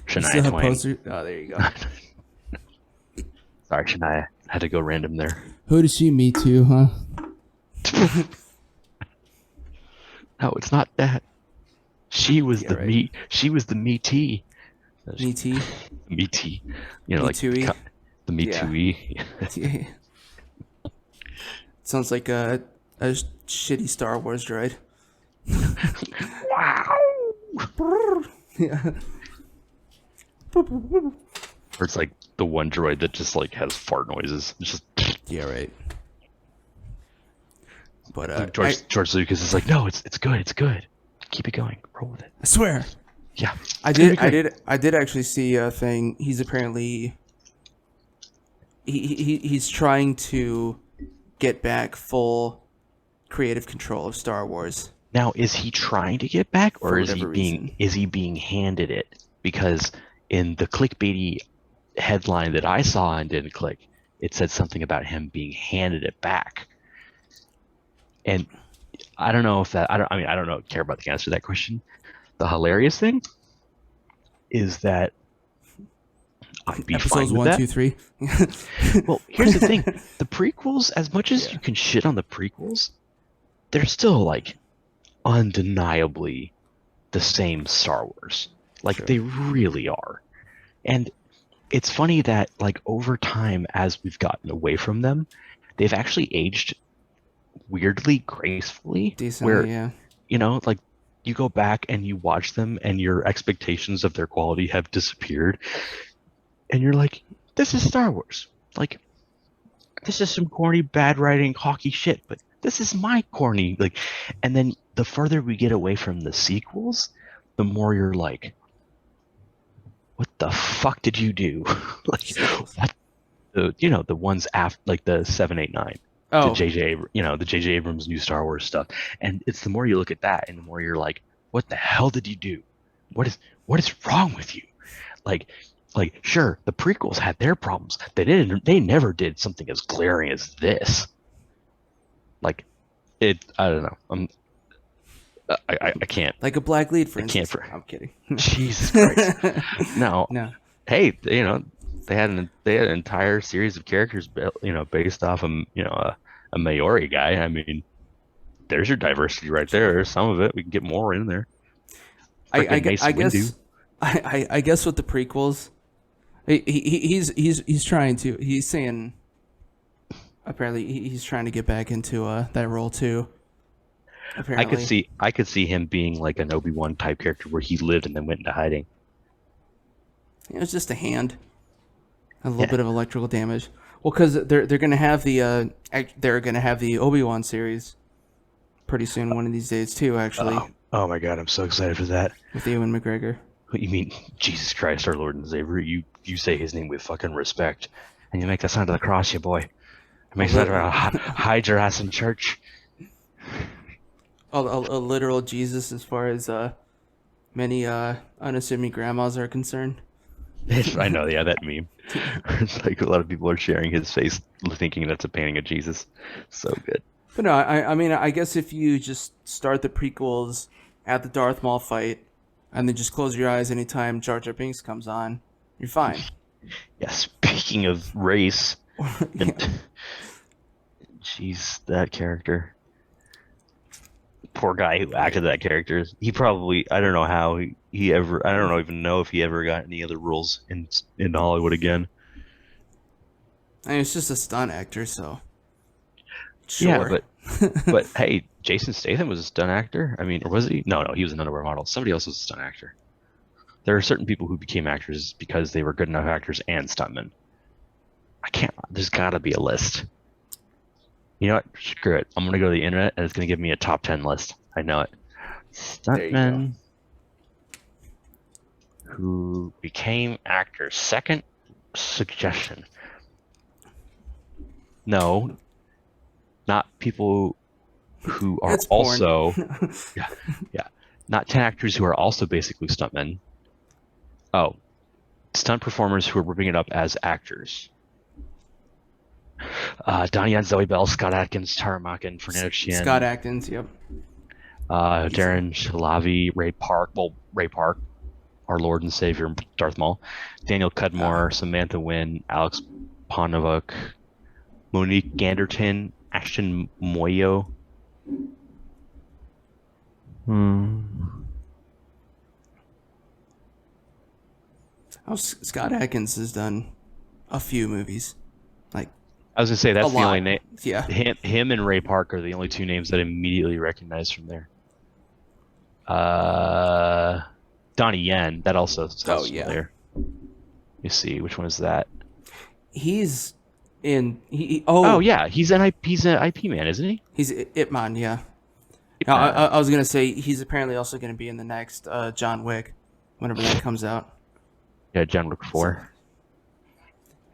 Shania Twain. Oh, there you go. Sorry, Shania. I had to go random there. Who does she meet to, huh? No, it's not that. She was the right. me. She was the me tea. Me tea. Me tea. You know, Me like too-y. the me too-y. Sounds like a shitty Star Wars droid. Wow. Yeah. Or it's like the one droid that just like has fart noises. It's just Yeah, right. But George Lucas is like, no, it's good. Keep it going. Roll with it. I swear. Yeah. I did actually see a thing. He's apparently he's trying to get back full creative control of Star Wars. Now, is he trying to get back, or is he being handed it? Because in the clickbaity headline that I saw and didn't click, it said something about him being handed it back. And I don't know if that, I don't care about the answer to that question. The hilarious thing is that I'd be Episodes fine with 1, that. 2, 3. Well, here's the thing. The prequels, as much as you can shit on the prequels, they're still like undeniably the same Star Wars. Like, they really are. And it's funny that like over time, as we've gotten away from them, they've actually aged weirdly gracefully. Decently, where, yeah. you know, like you go back and you watch them and your expectations of their quality have disappeared. And you're like, this is Star Wars. Like, this is some corny, bad writing, hockey shit, but this is my corny. Like, and then the further we get away from the sequels, the more you're like, what the fuck did you do? Like, what? The ones after, like the 7, 8, 9. Oh. The J.J. Abrams new Star Wars stuff. And it's the more you look at that, and the more you're like, what the hell did you do? What is wrong with you? Like, sure, the prequels had their problems. They never did something as glaring as this. Like, I don't know. I can't. Like a black lead, for I can't. instance. I'm kidding. Jesus Christ. No. No. Hey, they had an entire series of characters, based off a Maori guy. I mean, there's your diversity right there. There's some of it. We can get more in there. I Mace guess Windu. I guess with the prequels, he's trying to. He's saying apparently he's trying to get back into that role too. Apparently, I could see him being like an Obi-Wan type character where he lived and then went into hiding. it was just a hand, a little bit of electrical damage. Well, because they're gonna have the Obi-Wan series pretty soon, one of these days too. Actually, Oh my God, I'm so excited for that. with Ewan McGregor. What you mean, Jesus Christ, our Lord and Savior? You say his name with fucking respect, and you make that sign of the cross, you boy. It makes that hide your ass in church. A literal Jesus, as far as many unassuming grandmas are concerned. I know, yeah, that meme. It's like a lot of people are sharing his face, thinking that's a painting of Jesus. So good. But no, I mean, I guess if you just start the prequels at the Darth Maul fight, and then just close your eyes anytime Jar Jar Binks comes on, you're fine. Yeah, speaking of race, Yeah. jeez, that character. Poor guy who acted that character. He probably, I don't know how he ever, I don't even know if he ever got any other roles in Hollywood again. I mean, it's just a stunt actor, so sure. Yeah, but hey, Jason Statham was a stunt actor. I mean, or was he? No, he was an underwear model. Somebody else was a stunt actor. There are certain people who became actors because they were good enough actors and stuntmen. There's gotta be a list. You know what? Screw it. I'm gonna go to the internet and it's gonna give me a top 10 list. I know it. Stuntmen who became actors. Second suggestion. No, not people who are That's porn. also yeah, not 10 actors who are also basically stuntmen. Oh, stunt performers who are ripping it up as actors. Donnie Yen, Zoe Bell, Scott Adkins, Tara Makin, Fernando Chien, Scott Adkins, yep. Darren Shalavi, Ray Park, our Lord and Savior Darth Maul, Daniel Cudmore, Samantha Wynn, Alex Ponovuk, Monique Ganderton, Ashton Moyo. Scott Adkins has done a few movies. Like, I was gonna say that's a the lot. only name. Yeah. Him and Ray Park are the only two names that I immediately recognize from there. Donnie Yen, that also sounds familiar. You see, which one is that? He's in. Oh yeah, he's an IP man, isn't he? He's Ip Man, yeah. No, I was gonna say he's apparently also gonna be in the next John Wick, whenever that comes out. Yeah, John Wick 4.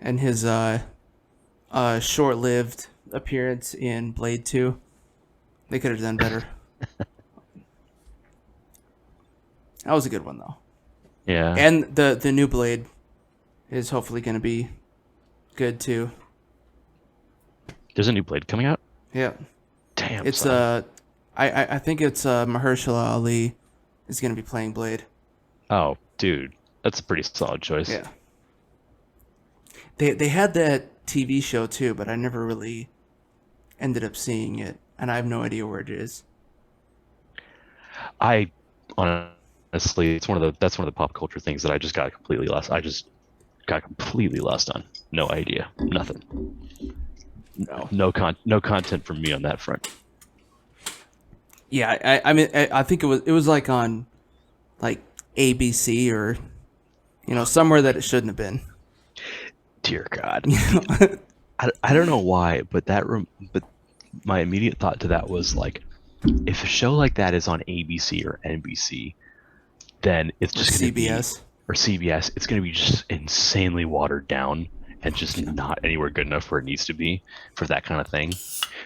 And his short-lived appearance in Blade 2. They could have done better. That was a good one though. Yeah. And the new Blade is hopefully gonna be good too. There's a new Blade coming out? Yeah. Damn. It's I think it's Mahershala Ali is gonna be playing Blade. Oh, dude. That's a pretty solid choice. Yeah. They had that TV show too, but I never really ended up seeing it, and I have no idea where it is. I honestly, that's one of the pop culture things that I just got completely lost. I just got completely lost on. No idea. Nothing. No content from me on that front. Yeah, I mean, I think it was like on like ABC or somewhere that it shouldn't have been. Dear God. I don't know why, but but my immediate thought to that was like, if a show like that is on ABC or NBC, then it's just going to be or CBS. It's going to be just insanely watered down and just not anywhere good enough where it needs to be for that kind of thing,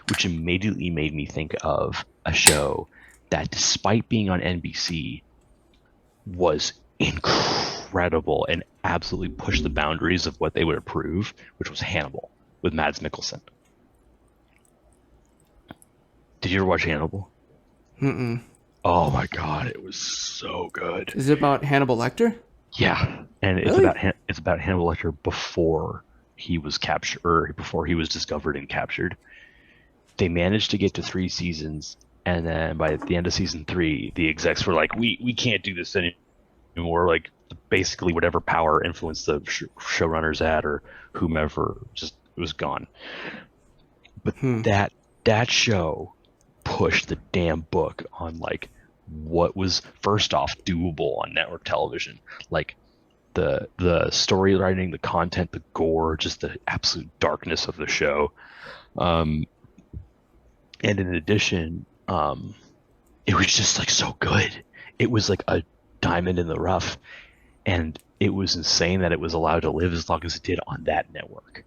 which immediately made me think of a show that, despite being on NBC, was incredible and absolutely pushed the boundaries of what they would approve, which was Hannibal with Mads Mikkelsen. Did you ever watch Hannibal? Mm-mm. Oh my god, it was so good. Is it about Hannibal Lecter? Yeah, and it's Really? about Hannibal Lecter before he was captured, or before he was discovered and captured. They managed to get to 3 seasons, and then by the end of season 3, the execs were like, "We can't do this anymore." Like basically, whatever power influence the showrunners had or whomever just was gone. But that show pushed the damn book on like what was first off doable on network television, like the story writing, the content, the gore, just the absolute darkness of the show. And in addition, it was just like so good. It was like a diamond in the rough, and it was insane that it was allowed to live as long as it did on that network.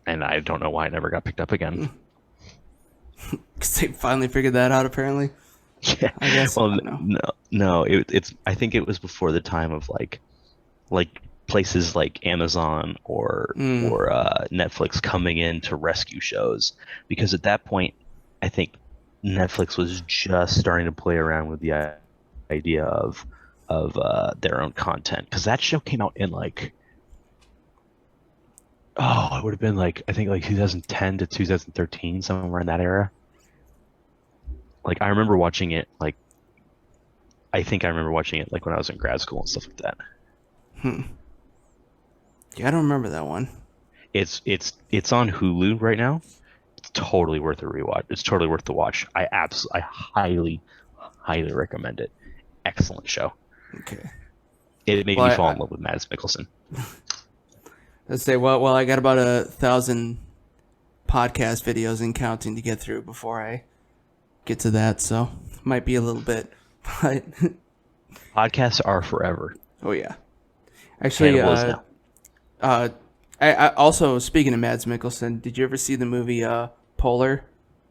And I don't know why it never got picked up again. Because they finally figured that out, apparently. Yeah. I guess. Well, no. It's. I think it was before the time of like places like Amazon or Netflix coming in to rescue shows, because at that point, I think Netflix was just starting to play around with the idea of their own content, because that show came out in like, it would have been like, I think like 2010 to 2013, somewhere in that era. Like I remember watching it like, I think I remember watching it like when I was in grad school and stuff like that. Yeah, I don't remember that one. It's on Hulu right now. It's totally worth a rewatch. It's totally worth the watch. I highly recommend it. Excellent show. Okay. It made me fall in love with Mads Mikkelsen. Let's say, well, I got about 1,000 podcast videos and counting to get through before I get to that, so might be a little bit, but Podcasts are forever. oh yeah. Actually, I also, speaking of Mads Mikkelsen, did you ever see the movie Polar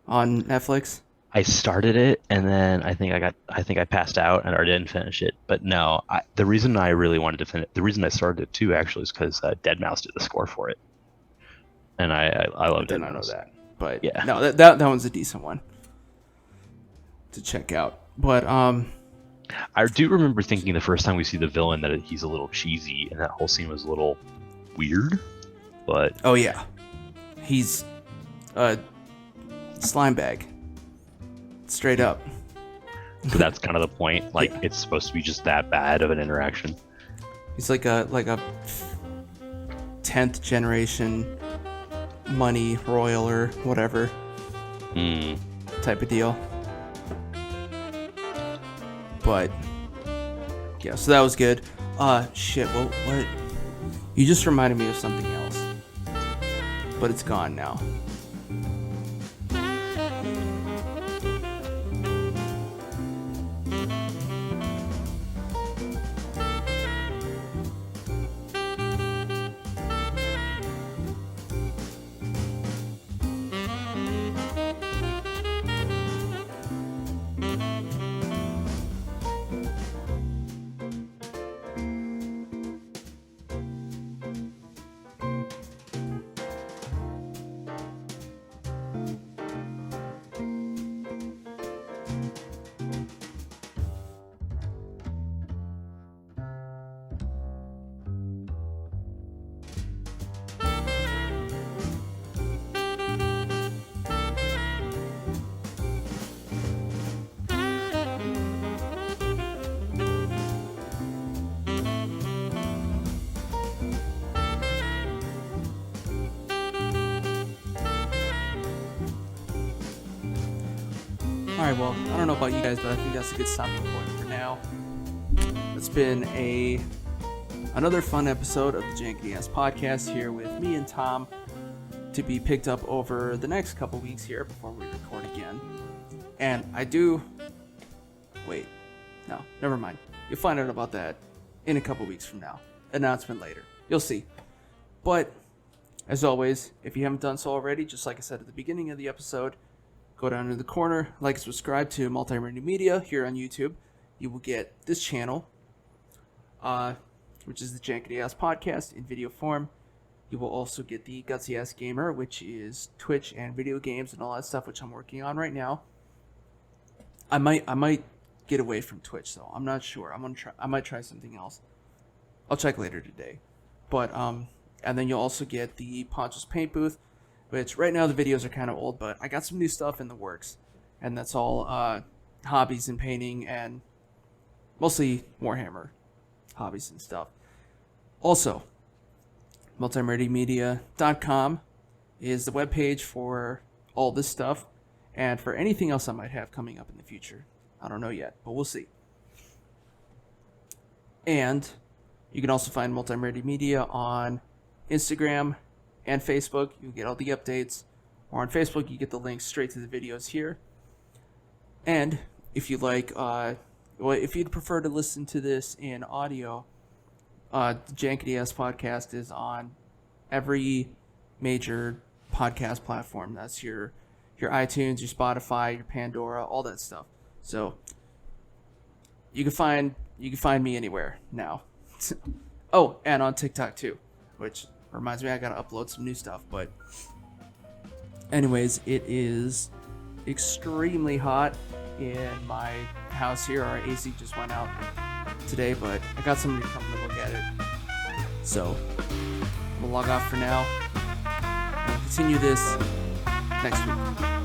on Netflix? I started it, and then I think I passed out and I didn't finish it. But no, the reason I really wanted to finish, the reason I started it too, actually, is because Deadmau5 did the score for it, and I love Deadmau5. I know that, but yeah, no, that one's a decent one to check out. But I do remember thinking the first time we see the villain that he's a little cheesy, and that whole scene was a little weird. But oh yeah, he's a slime bag. Straight up. So that's kind of the point. Like, it's supposed to be just that bad of an interaction. He's like a 10th generation money royal or whatever type of deal. But yeah, so that was good. Shit. Well, what? You just reminded me of something else, but it's gone now. Alright, well, I don't know about you guys, but I think that's a good stopping point for now. It's been another fun episode of the jankityasspodcast here with me and Tom, to be picked up over the next couple weeks here before we record again. And wait, no, never mind. You'll find out about that in a couple weeks from now. Announcement later. You'll see. But, as always, if you haven't done so already, just like I said at the beginning of the episode, go down in the corner, like and subscribe to Multi-Murdy Media here on YouTube. You will get this channel, which is the Janky Ass Podcast in video form. You will also get the Gutsy Ass Gamer, which is Twitch and video games and all that stuff, which I'm working on right now. I might get away from Twitch, though. I'm not sure. I might try something else. I'll check later today. But and then you'll also get the Poncho's Paint booth, which right now the videos are kind of old, but I got some new stuff in the works, and that's all hobbies and painting and mostly Warhammer hobbies and stuff. Also, multimurdymedia.com is the webpage for all this stuff and for anything else I might have coming up in the future. I don't know yet, but we'll see. And you can also find Multi-Murdy Media on Instagram and Facebook. You get all the updates. Or on Facebook, you get the links straight to the videos here. And if you like, if you'd prefer to listen to this in audio, the jankityasspodcast is on every major podcast platform. That's your iTunes, your Spotify, your Pandora, all that stuff. So you can find me anywhere now. Oh, and on TikTok too, which reminds me I gotta upload some new stuff. But anyways, it is extremely hot in my house here. Our AC just went out today, but I got somebody to come to look at it. So I'm gonna log off for now. We'll continue this next week.